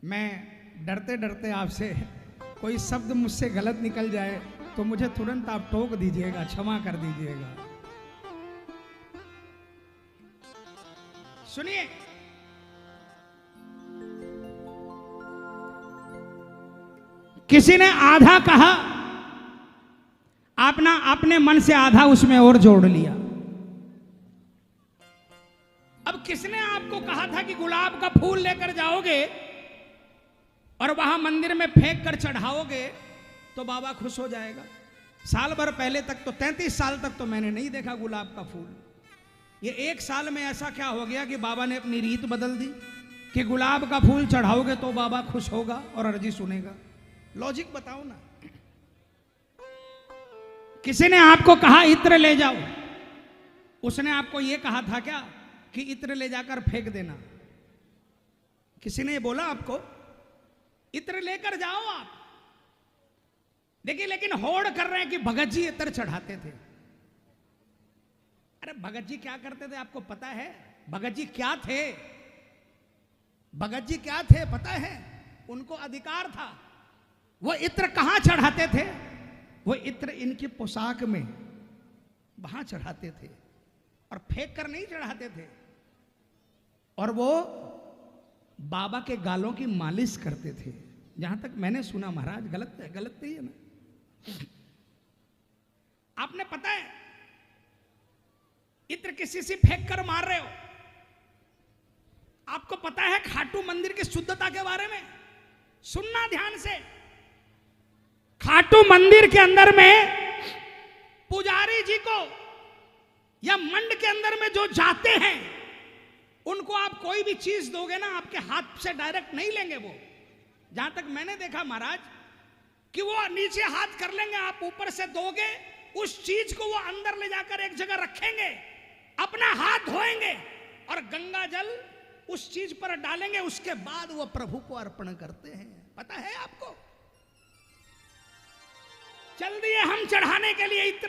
मैं डरते डरते आपसे कोई शब्द मुझसे गलत निकल जाए तो मुझे तुरंत आप टोक दीजिएगा, क्षमा कर दीजिएगा। सुनिए, किसी ने आधा कहा, आपने मन से आधा उसमें और जोड़ लिया। अब किसने आपको कहा था कि गुलाब का फूल लेकर जाओगे और वहां मंदिर में फेंक कर चढ़ाओगे तो बाबा खुश हो जाएगा? साल भर पहले तक तो 33 साल तक तो मैंने नहीं देखा गुलाब का फूल। ये एक साल में ऐसा क्या हो गया कि बाबा ने अपनी रीत बदल दी कि गुलाब का फूल चढ़ाओगे तो बाबा खुश होगा और अर्जी सुनेगा? लॉजिक बताओ ना। किसी ने आपको कहा इत्र ले जाओ, उसने आपको यह कहा था क्या कि इत्र ले जाकर फेंक देना? किसी ने बोला आपको इत्र लेकर जाओ आप? देखिए, लेकिन होड़ कर रहे हैं कि भगत जी इत्र चढ़ाते थे। अरे भगत जी क्या करते थे आपको पता है? भगत जी क्या थे? भगत जी क्या थे पता है? उनको अधिकार था। वो इत्र कहां चढ़ाते थे? वो इत्र इनकी पोशाक में वहां चढ़ाते थे और फेंक कर नहीं चढ़ाते थे। और वो बाबा के गालों की मालिश करते थे, जहां तक मैंने सुना। महाराज गलत है? गलत नहीं है ना? आपने पता है इत्र किसी से फेंक कर मार रहे हो? आपको पता है खाटू मंदिर की शुद्धता के बारे में? सुनना ध्यान से। खाटू मंदिर के अंदर में पुजारी जी को या मंड के अंदर में जो जाते हैं उनको आप कोई भी चीज दोगे ना, आपके हाथ से डायरेक्ट नहीं लेंगे वो। जहां तक मैंने देखा महाराज कि वो नीचे हाथ कर लेंगे, आप ऊपर से दोगे, उस चीज को वो अंदर ले जाकर एक जगह रखेंगे, अपना हाथ धोएंगे और गंगा जल उस चीज पर डालेंगे, उसके बाद वो प्रभु को अर्पण करते हैं। पता है आपको? चल दिए हम चढ़ाने के लिए इत्र।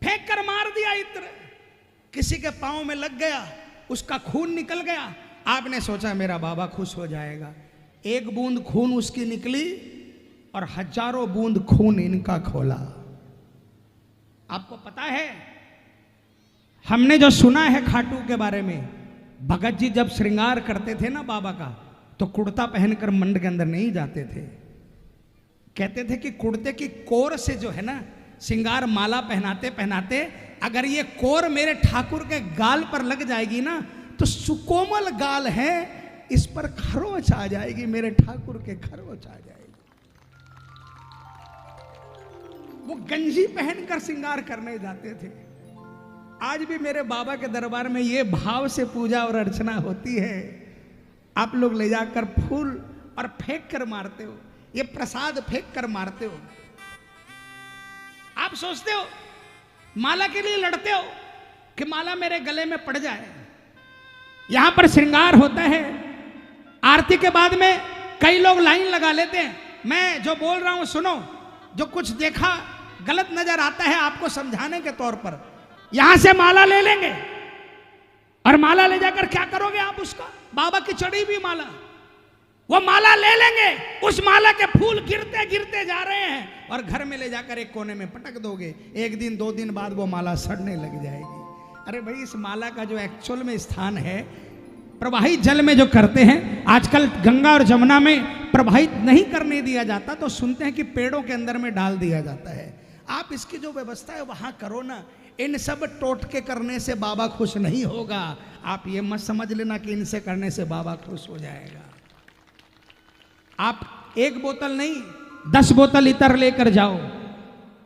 फेंक कर मार दिया इत्र, किसी के पांव में लग गया, उसका खून निकल गया। आपने सोचा मेरा बाबा खुश हो जाएगा। एक बूंद खून उसकी निकली और हजारों बूंद खून इनका खोला। आपको पता है हमने जो सुना है खाटू के बारे में, भगत जी जब श्रृंगार करते थे ना बाबा का, तो कुर्ता पहनकर मंड के अंदर नहीं जाते थे। कहते थे कि कुर्ते की कोर से जो है ना श्रृंगार माला पहनाते पहनाते अगर ये कोर मेरे ठाकुर के गाल पर लग जाएगी ना तो सुकोमल गाल है, इस पर खरोच आ जाएगी, मेरे ठाकुर के खरोच आ जाएगी। वो गंजी पहनकर श्रृंगार करने जाते थे। आज भी मेरे बाबा के दरबार में ये भाव से पूजा और अर्चना होती है। आप लोग ले जाकर फूल और फेंक कर मारते हो, ये प्रसाद फेंक कर मारते हो। आप सोचते हो माला के लिए लड़ते हो कि माला मेरे गले में पड़ जाए। यहां पर श्रृंगार होता है, आरती के बाद में कई लोग लाइन लगा लेते हैं। मैं जो बोल रहा हूं सुनो, जो कुछ देखा गलत नजर आता है आपको समझाने के तौर पर, यहां से माला ले लेंगे और माला ले जाकर क्या करोगे आप? उसका बाबा की चढ़ी हुई माला, वो माला ले लेंगे, उस माला के फूल गिरते गिरते जा रहे हैं और घर में ले जाकर एक कोने में पटक दोगे। एक दिन 2 दिन बाद वो माला सड़ने लग जाएगी। अरे भाई, इस माला का जो एक्चुअल में स्थान है प्रवाहित जल में जो करते हैं, आजकल गंगा और जमुना में प्रवाहित नहीं करने दिया जाता, तो सुनते हैं कि पेड़ों के अंदर में डाल दिया जाता है। आप इसकी जो व्यवस्था है वहां करो ना। इन सब टोटके करने से बाबा खुश नहीं होगा। आप ये मत समझ लेना कि इनसे करने से बाबा खुश हो जाएगा। आप 1 बोतल नहीं 10 बोतल इतर लेकर जाओ,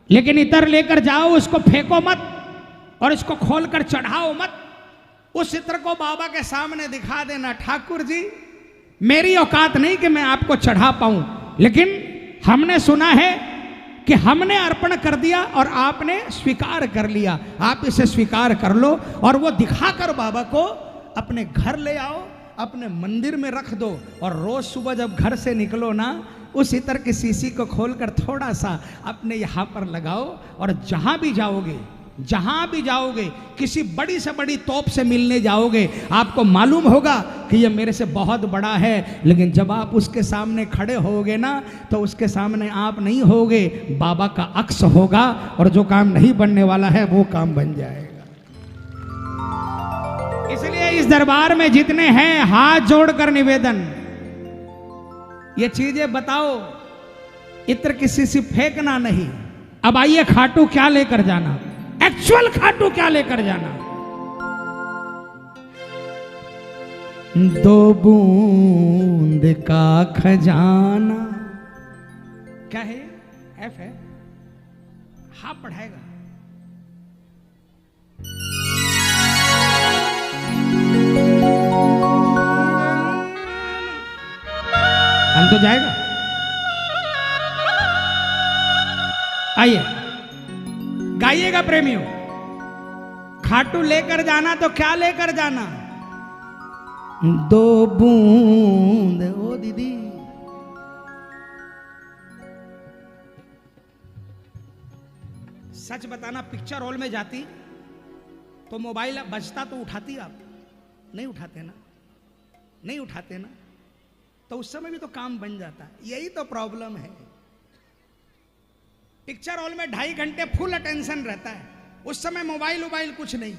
लेकिन इतर लेकर जाओ, उसको फेंको मत और इसको खोलकर चढ़ाओ मत। उस इत्र को बाबा के सामने दिखा देना, ठाकुर जी मेरी औकात नहीं कि मैं आपको चढ़ा पाऊं, लेकिन हमने सुना है कि हमने अर्पण कर दिया और आपने स्वीकार कर लिया, आप इसे स्वीकार कर लो। और वो दिखाकर बाबा को अपने घर ले आओ, अपने मंदिर में रख दो और रोज सुबह जब घर से निकलो ना, उस इत्र की शीशी को खोलकर थोड़ा सा अपने यहाँ पर लगाओ और जहाँ भी जाओगे जहां भी जाओगे, किसी बड़ी से बड़ी तोप से मिलने जाओगे, आपको मालूम होगा कि ये मेरे से बहुत बड़ा है, लेकिन जब आप उसके सामने खड़े होगे ना, तो उसके सामने आप नहीं होगे, बाबा का अक्स होगा, और जो काम नहीं बनने वाला है वो काम बन जाएगा। इसलिए इस दरबार में जितने हैं, हाथ जोड़कर निवेदन, ये चीजें बताओ, इत्र किसी से फेंकना नहीं। अब आइए, खाटू क्या लेकर जाना, एक्चुअल खाटू क्या लेकर जाना। 2 बूंद का खजाना, क्या है? एफ है, हाँ पढ़ाएगा। हम तो जाएगा। आइए गाइएगा प्रेमियों। खाटू लेकर जाना तो क्या लेकर जाना? 2 बूंद। ओ दीदी, सच बताना, पिक्चर हॉल में जाती तो मोबाइल बजता तो उठाती आप? नहीं उठाते ना, नहीं उठाते ना, तो उस समय भी तो काम बन जाता। यही तो प्रॉब्लम है। पिक्चर हॉल में 2.5 घंटे फुल अटेंशन रहता है, उस समय मोबाइल वोबाइल कुछ नहीं,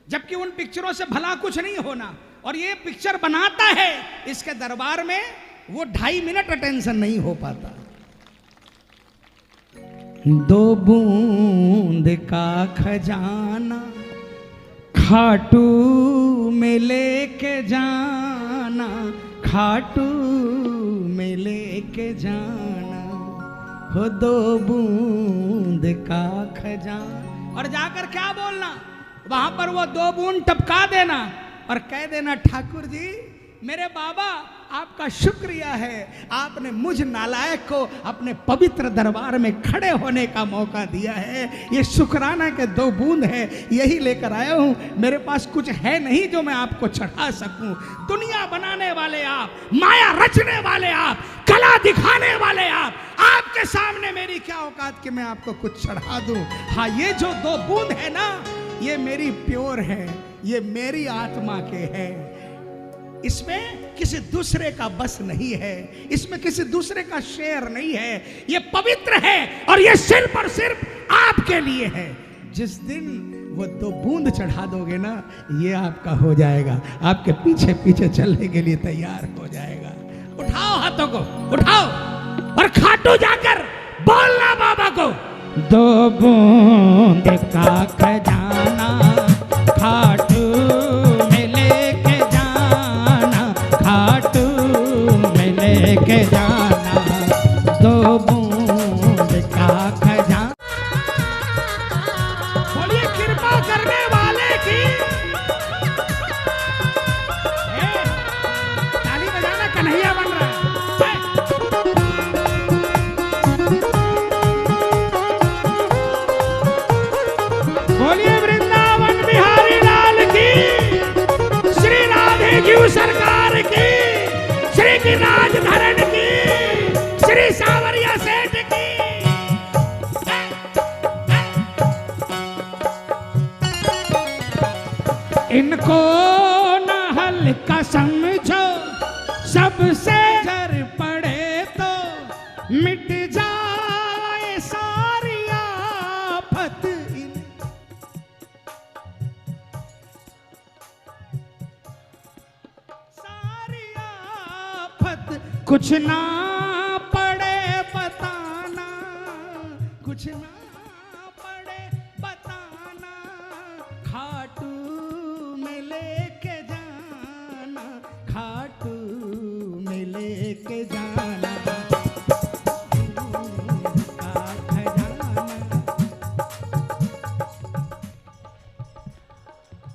जबकि उन पिक्चरों से भला कुछ नहीं होना। और ये पिक्चर बनाता है, इसके दरबार में वो 2.5 मिनट अटेंशन नहीं हो पाता। 2 बूंद का खजाना खाटू में लेके जाना, खाटू में लेके जाना हो 2 बूंद का खजाना। और जाकर क्या बोलना, वहां पर वो 2 बूंद टपका देना और कह देना, ठाकुर जी मेरे बाबा आपका शुक्रिया है, आपने मुझ नालायक को अपने पवित्र दरबार में खड़े होने का मौका दिया है। ये शुक्राना के 2 बूंद है, यही लेकर आया हूं। मेरे पास कुछ है नहीं जो मैं आपको चढ़ा सकूं। दुनिया बनाने वाले आप, माया रचने वाले आप, कला दिखाने वाले आप, आपके सामने मेरी क्या औकात कि मैं आपको कुछ चढ़ा दूं। हाँ, ये जो 2 बूंद है ना, ये मेरी प्योर है, ये मेरी आत्मा के है। इसमें किसी दूसरे का बस नहीं है, इसमें किसी दूसरे का शेयर नहीं है। ये पवित्र है और ये सिर्फ और सिर्फ आपके लिए है। जिस दिन वो 2 बूंद चढ़ा दोगे ना, ये आपका हो जाएगा, आपके पीछे पीछे चलने के लिए तैयार हो जाएगा। उठाओ हाथों को, उठाओ और खाटू जाकर बोलना बाबा को, 2 बूंद का खजाना खाटू में लेके जाना, खाटू में लेके जाना, 2 बूंद का खजाना। बोलिए कृपा करने वाले की। ताली बजाना, कन्हैया बन रहा है। बोलिए वृंदावन बिहारी लाल की, श्री राधे जीव सरकार की, श्री गिरिराज धरण की, श्री सावरिया सेठ की। इनको न हल्का समझो, सबसे जर पड़े तो मिट जाए सारी आफत। सारी आफत कुछ ना पड़े बताना, कुछ ना पड़े बताना, खाटू में लेके जाना, खाटू में लेके जाना, का खजाना।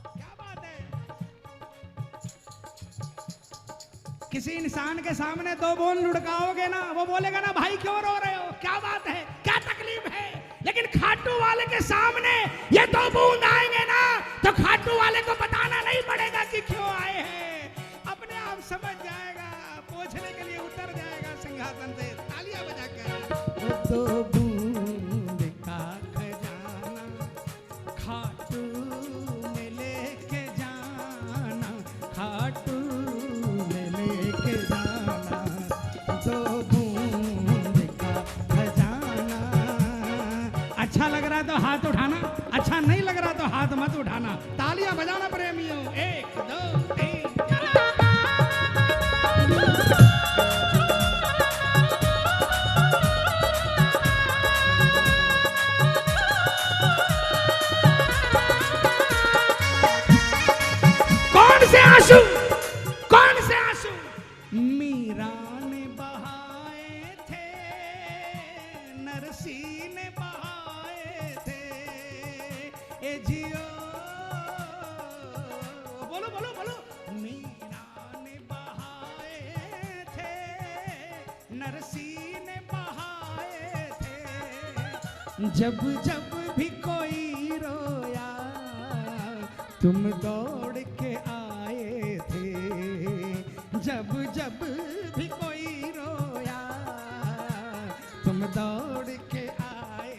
क्या बात है? किसी इंसान के सामने 2 बूंद लुढ़काओगे ना, वो बोलेगा ना, भाई क्यों रो रहे हो, क्या बात है, क्या तकलीफ है। लेकिन खाटू वाले के सामने ये 2 बूंद आएंगे ना, तो खाटू वाले को बताना नहीं पड़ेगा कि क्यों आए हैं, अपने आप समझ जाएगा, पूछने के लिए उतर जाएगा सिंहासन से। तालियां बजा के 2 बूंद का खजाना बजाना, तालियां बजाना प्रेमियों। 1 2 3 कौन से आंसू, कौन से आंसू मीरा ने बहाए थे, नरसी ने बहाए थे, ए जियो बोलो बोलो बोलो। मीरा ने बहाए थे, नरसी ने बहाए थे, जब जब भी कोई रोया तुम दौड़ के आए थे, जब जब भी कोई रोया तुम दौड़ के आए।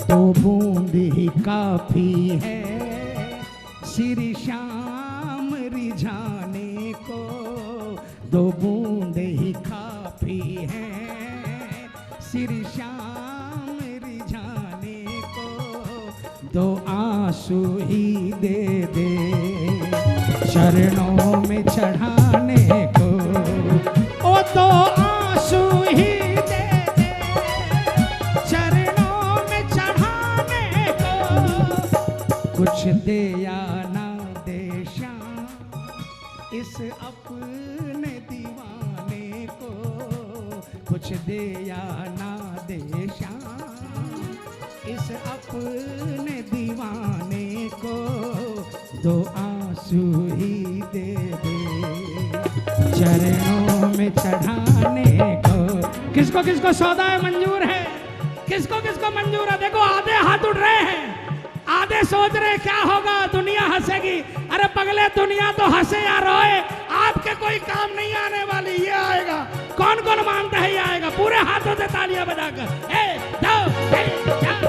तो बूंद ही काफी है श्री श्याम रिझाने को, 2 बूंद ही काफी है श्री श्याम रिझाने को, 2 आंसू ही दे दे चरणों में चढ़ाने को, ओ 2 आंसू ही दे दे चरणों में चढ़ाने को, कुछ दे या ना दे श्याम इस अपने दीवाने को, कुछ दे या ना दे श्याम इस अपने दीवाने को, 2 आंसू ही दे दे चरणों में चढ़ाने को। किसको किसको सौदा है मंजूर है, किसको किसको मंजूर है? देखो आधे हाथ उठ रहे हैं, आधे सोच रहे क्या होगा, दुनिया हंसेगी। अरे पगले दुनिया तो हंसे या रोए, आपके कोई काम नहीं आने वाली, ये आएगा। कौन कौन मानता है ये आएगा? पूरे हाथों से तालियां बजाकर 1 2 3 4।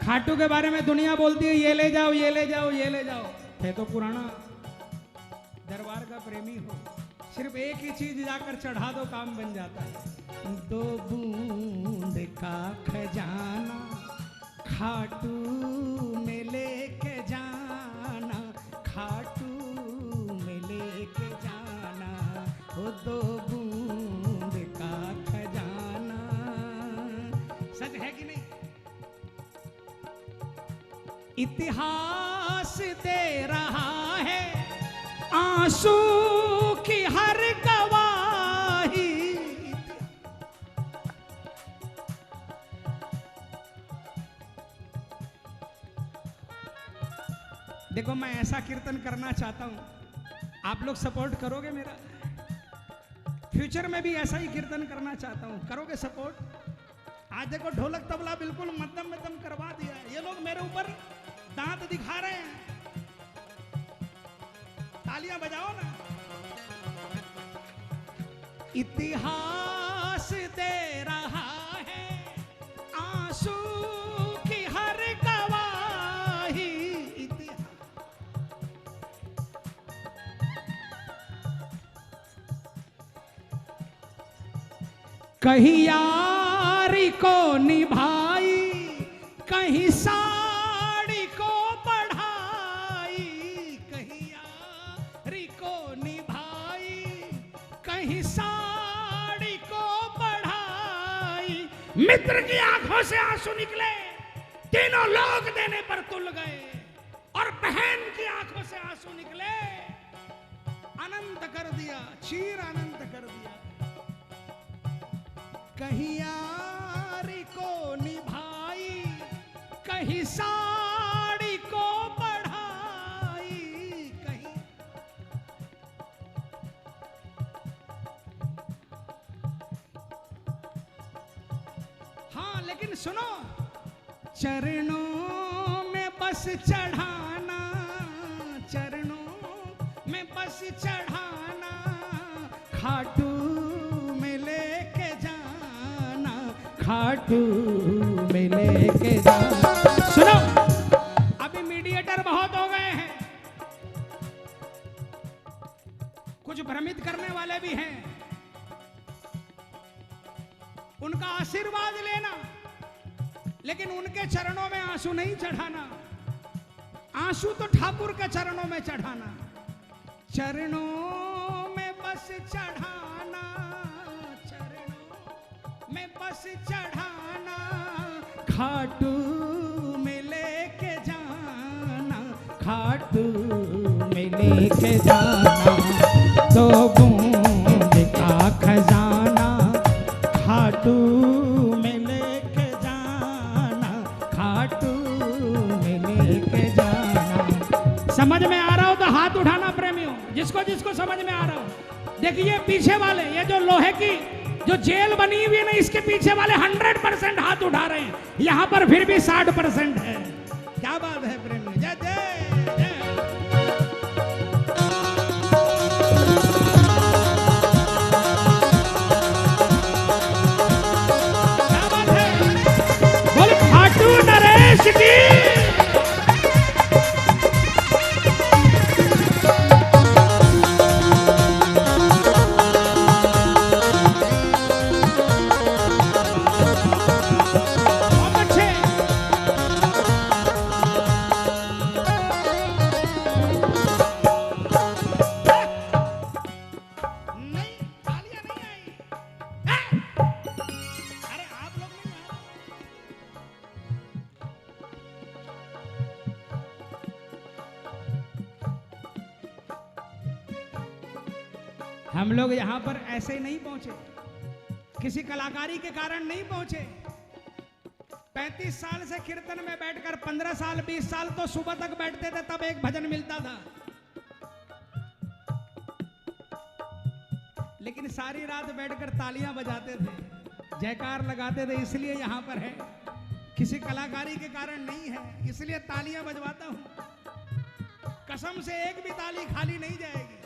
खाटू के बारे में दुनिया बोलती है ये ले जाओ ये ले जाओ ये ले जाओ, है तो पुराना दरबार का प्रेमी हो, सिर्फ एक ही चीज जाकर चढ़ा दो काम बन जाता है। 2 बूंद का खजाना खाटू में लेके जाना, खाटू में लेके जाना, वो 2 बूंद का खजाना। सच है कि नहीं? इतिहास दे रहा है आंसू की हर गवाही, देखो मैं ऐसा कीर्तन करना चाहता हूं, आप लोग सपोर्ट करोगे मेरा? फ्यूचर में भी ऐसा ही कीर्तन करना चाहता हूं, करोगे सपोर्ट? आज देखो ढोलक तबला बिल्कुल मध्यम में दम करवा दिया है, ये लोग मेरे ऊपर दांत दिखा रहे हैं, तालियां बजाओ ना। इतिहास दे रहा है आंसू की हर गवाही, कहीं यारी को निभाई, कहीं साड़ी को बढ़ाई, कहीं यारी को निभाई, कहीं साड़ी को बढ़ाई, मित्र की आंखों से आंसू निकले, तीनों लोग देने पर तुल गए, और बहन की आंखों से आंसू निकले, अनंत कर दिया, चीर अनंत कर दिया। कहीं यारी को निभाई, कहीं साड़ी को बढ़ाई, कहीं हाँ, लेकिन सुनो, चरणों में बस चढ़ाना, चरणों में बस चढ़ाना, खाटू में लेके जाना, खाटू में लेके जाना। सुनो, अभी मीडिएटर बहुत हो गए हैं, कुछ भ्रमित करने वाले भी हैं, उनका आशीर्वाद लेना, लेकिन उनके चरणों में आंसू नहीं चढ़ाना। आंसू तो ठाकुर के चरणों में चढ़ाना। चरणों में बस चढ़ाना, चरणों में बस चढ़ाना, खाटू में लेके जाना, खाटू में लेके जाना, दो बूंद का खजाना, खाटू में लेके जाना, खाटू में लेके जाना। समझ में आ रहा हो तो हाथ उठाना प्रेमियों, जिसको जिसको समझ में आ रहा हो। देखिए पीछे वाले, ये जो लोहे की जो जेल बनी हुई है ना, इसके पीछे वाले 100% हाथ उठा रहे हैं, यहां पर फिर भी 60% है। क्या बात है प्रेमियों, जय जय। नरेश की हम लोग यहाँ पर ऐसे ही नहीं पहुंचे, किसी कलाकारी के कारण नहीं पहुंचे। 35 साल से कीर्तन में बैठकर 15 साल 20 साल तो सुबह तक बैठते थे, तब एक भजन मिलता था। लेकिन सारी रात बैठकर तालियां बजाते थे, जयकार लगाते थे, इसलिए यहाँ पर है। किसी कलाकारी के कारण नहीं है, इसलिए तालियां बजवाता हूं। कसम से एक भी ताली खाली नहीं जाएगी।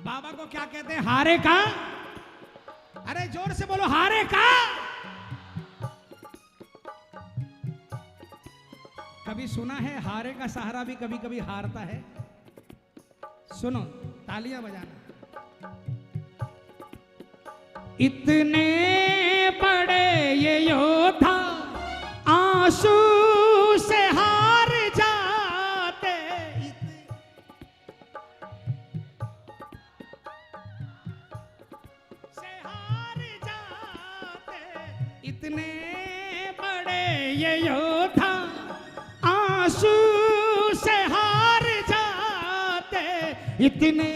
बाबा को क्या कहते हैं? हारे का। अरे जोर से बोलो, हारे का। कभी सुना है हारे का सहारा भी कभी कभी हारता है? सुनो, तालियां बजाना। इतने बड़े ये योद्धा आंसू से हार जाते, इतने बड़े ये योद्धा आंसू से हार जाते, इतने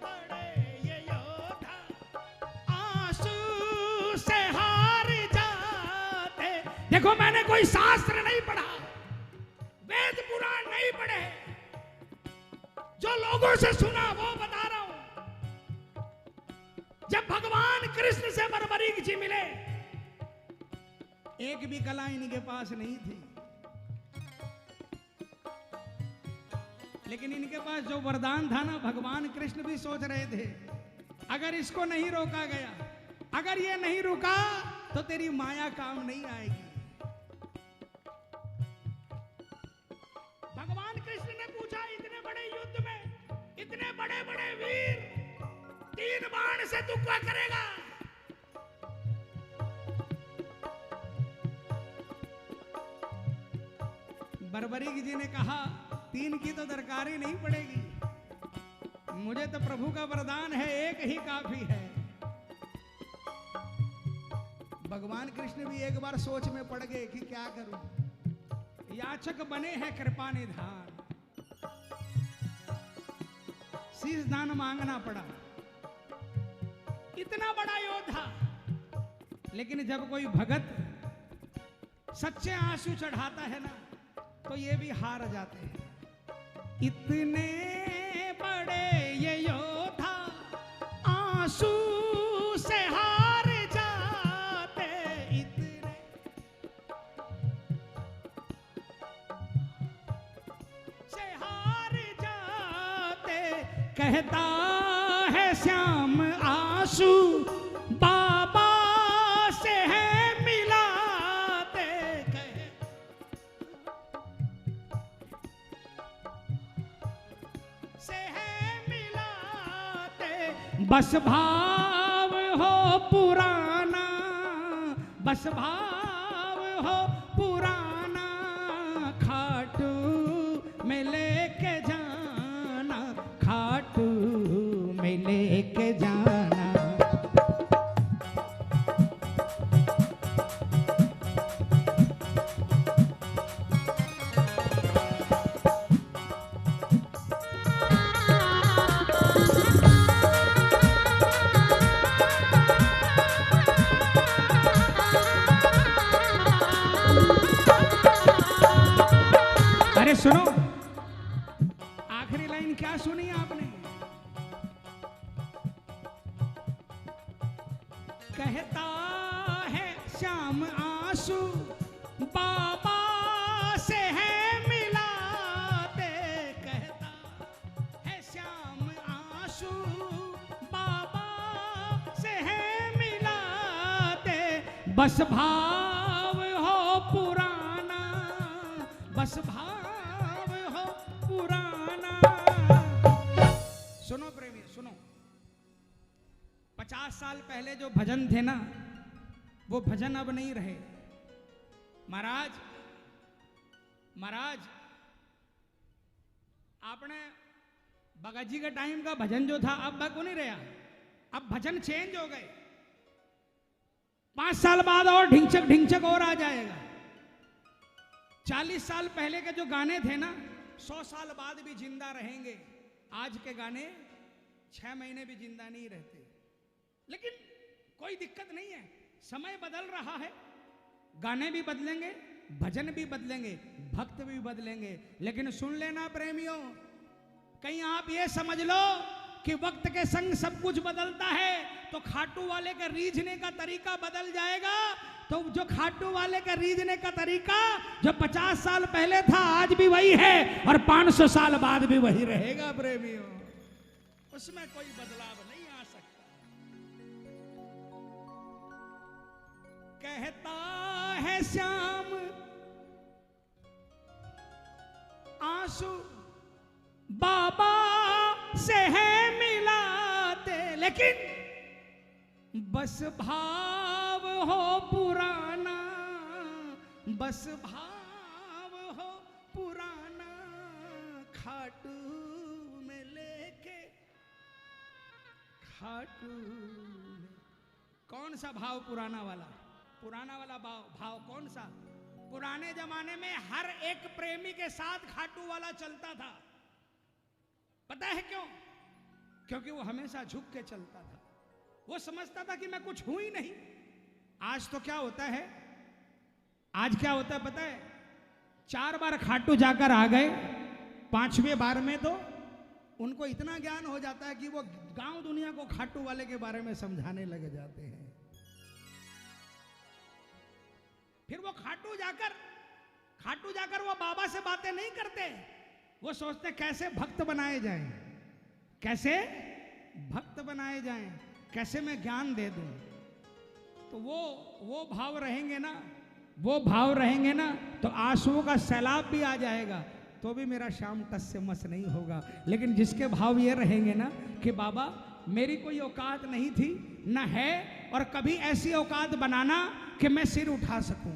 बड़े ये योद्धा आंसू से हार जाते। देखो, मैंने कोई शास्त्र नहीं पढ़ा, वेद पुराण नहीं पढ़े, जो लोगों से सुना वो बता रहा हूं। जब भगवान कृष्ण से बर्बरीक जी मिले, एक भी कला इनके पास नहीं थी, लेकिन इनके पास जो वरदान था ना, भगवान कृष्ण भी सोच रहे थे अगर इसको नहीं रोका गया, अगर ये नहीं रुका तो तेरी माया काम नहीं आएगी। भगवान कृष्ण ने पूछा, इतने बड़े युद्ध में इतने बड़े बड़े वीर, 3 बाण से तू क्या करेगा? बर्बरीक जी ने कहा, 3 की तो दरकार ही नहीं पड़ेगी, मुझे तो प्रभु का वरदान है, एक ही काफी है। भगवान कृष्ण भी एक बार सोच में पड़ गए कि क्या करूं, याचक बने हैं कृपा निधान, शीश दान मांगना पड़ा। इतना बड़ा योद्धा, लेकिन जब कोई भगत सच्चे आंसू चढ़ाता है ना, तो ये भी हार जाते हैं। इतने बड़े ये योद्धा आंसू से हार जाते, कहता है श्याम आंसू बाबा से है मिलाते, से है मिलाते, बस भाव हो पुराना, बस भाव हो पुराना, खाटू में लेके जाना, खाटू में लेके जाना। अरे सुनो, आखिरी लाइन क्या सुनी आपने? कहता है श्याम आंसू बाबा से है मिलाते, कहता है श्याम आंसू बाबा से है मिलाते, बस भाव हो पुराना, बस भाव हो पुराना। सुनो प्रेमी सुनो, 50 साल पहले जो भजन थे ना, वो भजन अब नहीं रहे। महाराज महाराज आपने भगत जी के टाइम का भजन जो था अब वो नहीं रहा, अब भजन चेंज हो गए। 5 साल बाद और ढिंचक ढिंचक और आ जाएगा। 40 साल पहले के जो गाने थे ना, 100 साल बाद भी जिंदा रहेंगे। आज के गाने 6 महीने भी जिंदा नहीं रहते। लेकिन कोई दिक्कत नहीं है, समय बदल रहा है, गाने भी बदलेंगे, भजन भी बदलेंगे, भक्त भी बदलेंगे। लेकिन सुन लेना प्रेमियों, कहीं आप ये समझ लो कि वक्त के संग सब कुछ बदलता है, तो खाटू वाले का रीझने का तरीका बदल जाएगा। तो जो खाटू वाले का रीझने का तरीका जो 50 साल पहले था, आज भी वही है और 500 साल बाद भी वही रहेगा प्रेमियों। उसमें कोई बदलाव नहीं आ सकता। कहता है श्याम आंसू बाबा से है मिलाते, लेकिन बस भाव हो पुराना, बस भाव हो पुराना, खाटू में लेके, खाटू में। कौन सा भाव पुराना वाला? पुराना वाला भाव कौन सा? पुराने जमाने में हर एक प्रेमी के साथ खाटू वाला चलता था। पता है क्यों? क्योंकि वो हमेशा झुक के चलता था। वो समझता था कि मैं कुछ हूं ही नहीं। आज तो क्या होता है, आज क्या होता है पता है? 4 बार खाटू जाकर आ गए, 5वें बार में तो उनको इतना ज्ञान हो जाता है कि वो गांव दुनिया को खाटू वाले के बारे में समझाने लगे जाते हैं। फिर वो खाटू जाकर वो बाबा से बातें नहीं करते, वो सोचते कैसे भक्त बनाए जाएं, कैसे भक्त बनाए जाएं, कैसे मैं ज्ञान दे दूं। तो वो भाव रहेंगे ना, वो भाव रहेंगे ना, तो आंसुओं का सैलाब भी आ जाएगा तो भी मेरा श्याम टस से मस नहीं होगा। लेकिन जिसके भाव ये रहेंगे ना कि बाबा मेरी कोई औकात नहीं थी ना है, और कभी ऐसी औकात बनाना कि मैं सिर उठा सकूं,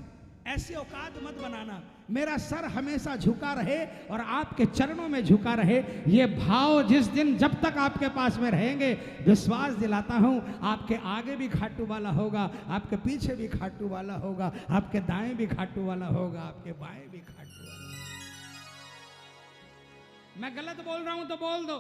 ऐसी औकात मत बनाना, मेरा सर हमेशा झुका रहे और आपके चरणों में झुका रहे। ये भाव जिस दिन जब तक आपके पास में रहेंगे, विश्वास दिलाता हूं आपके आगे भी खाटू वाला होगा, आपके पीछे भी खाटू वाला होगा, आपके दाएं भी खाटू वाला होगा, आपके बाएं भी खाटू वाला। मैं गलत बोल रहा हूं तो बोल दो,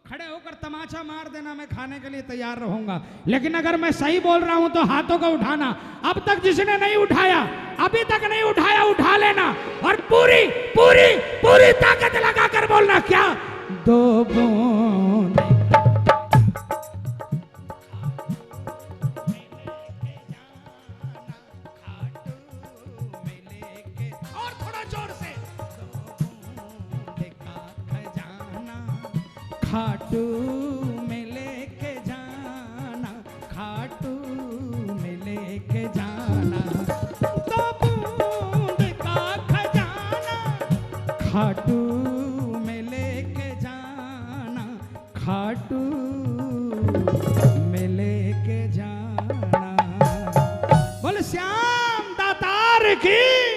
खड़े होकर तमाचा मार देना, मैं खाने के लिए तैयार रहूंगा। लेकिन अगर मैं सही बोल रहा हूं तो हाथों को उठाना। अब तक जिसने नहीं उठाया, अभी तक नहीं उठाया, उठा लेना और पूरी पूरी पूरी ताकत लगाकर बोलना, क्या 2 बूंद खाटू में लेके जाना, खाटू में लेके जाना, तो बूंद का खजाना खाटू में लेके जाना, खाटू में लेके जाना। बोल श्याम दातार की।